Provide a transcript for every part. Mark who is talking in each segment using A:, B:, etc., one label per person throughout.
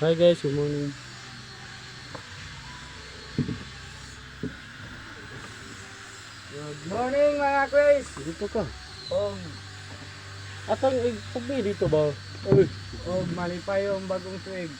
A: Hi guys, good morning.
B: Good morning mga Chris.
A: Dito ka.
B: Og
A: Atang pagbi dito ba? Uy,
B: malipay yung bagong tuig.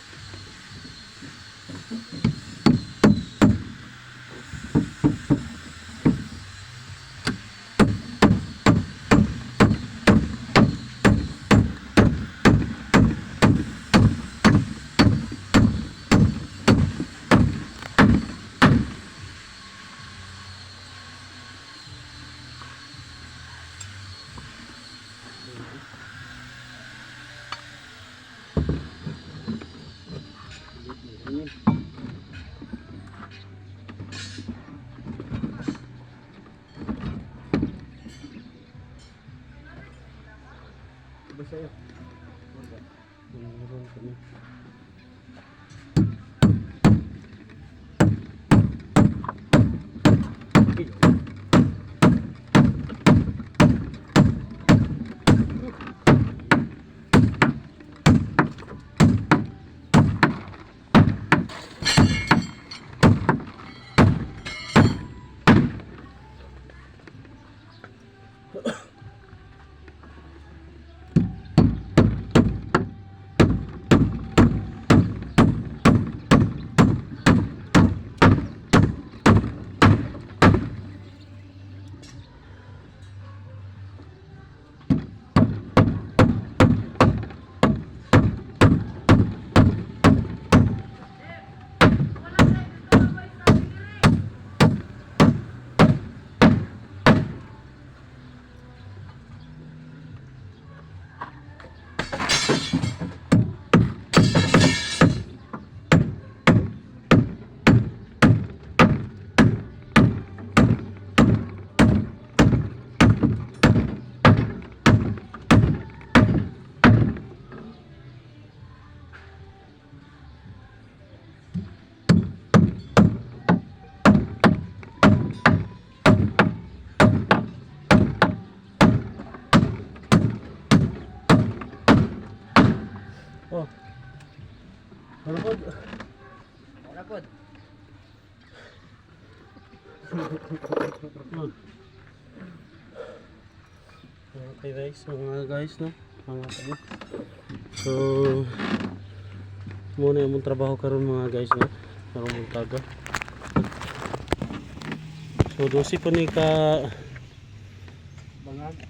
B: Ba sa'yo?
A: meron kami. Oh. Ano po?
B: Wala pod.
A: Okay guys, mga guys no. Mga kami. So muna yung trabaho karon mga guys no. Karong buntaga. So dosi pa ni ka
B: Bangag.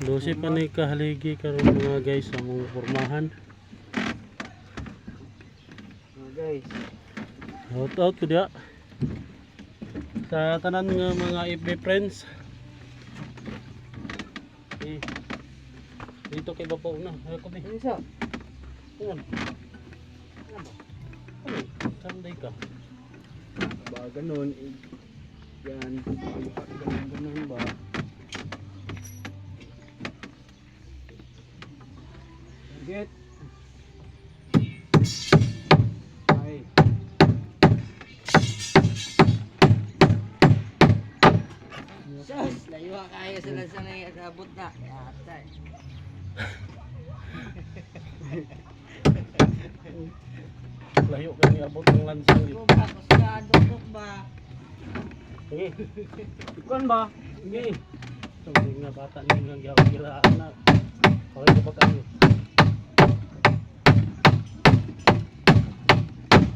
A: dosi pa ni ka haligi karon mga guys sa mong pormahan.
B: Mga guys.
A: Shout out ko dia sa tanan nga mga FB friends. Eh, dito kay Bapaw na. Ay ko
B: Ano sa?
A: Ano? Ano? Sanday ka.
B: Ba ganun. Yan. Ganun ba? Target. Ay.
C: Sus, layo kaya sila sa nag-abot na. Atay.
A: Layo ka ni abot ng lansang
C: Ito
A: yun.
C: ba, kusgadok ba?
A: Sige. Ikuan ba? Sige. Sabi nga bata niya nga gawin giraan na. Okay ko ba kayo?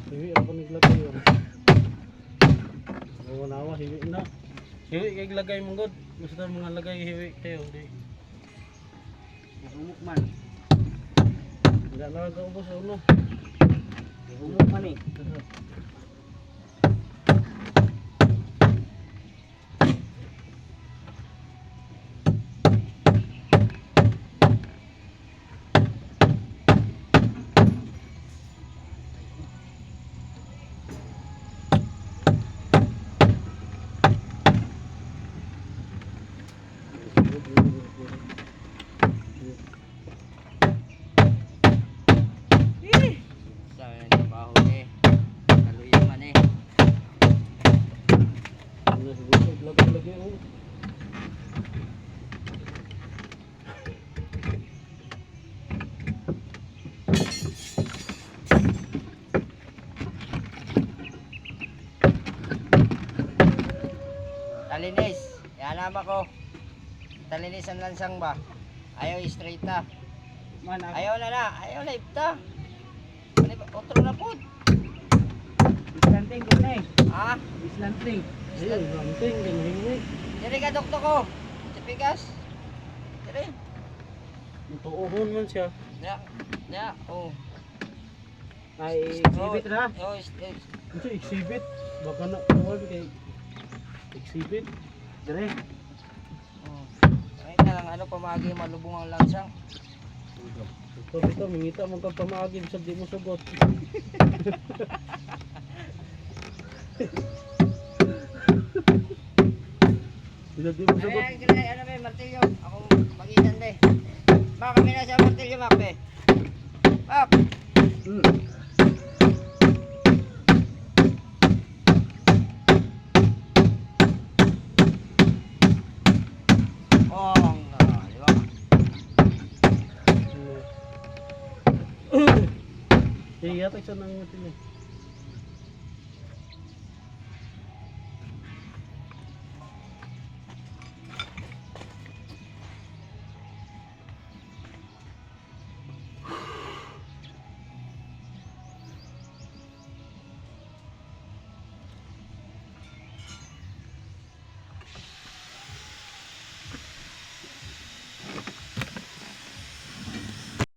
A: Hiwi ako naglagay yun. Nawa hiwi na. Hiwi kay lagay mong god. Gusto mga lagay hiwi kayo. Di.
B: Humuk man.
A: Hindi na nagkaubos sa uno.
B: Humuk man eh.
C: Sa trabaho ni. Kaluya Panama ko. Talinisan lansang ba? Ayaw straight ta.
B: Man,
C: Ayaw na ipta. Ano ba? Otro na po.
B: Islanting ko na eh.
C: Ha?
B: Islanting.
A: Ayun, something, ganyan eh.
C: Diri ka dokto ko. Tipigas. Diri.
A: Tuuhon man siya.
C: Ya, oh.
B: Ay, exhibit na.
C: Oh,
A: Ito, exhibit. Baka na, tawag kay exhibit.
B: Dire.
C: oh. Ay na lang ano pamagi malubong ang lansang.
A: Ito, mingita mo ka pamagin sa di mo sugot. Sila di mo sugot.
C: Ay, ano ba, martilyo? Ako magitan de. Baka kami na sa martilyo, Mac, be. Mac! Oh, di ba?
A: Iya, tak sa nang natin eh.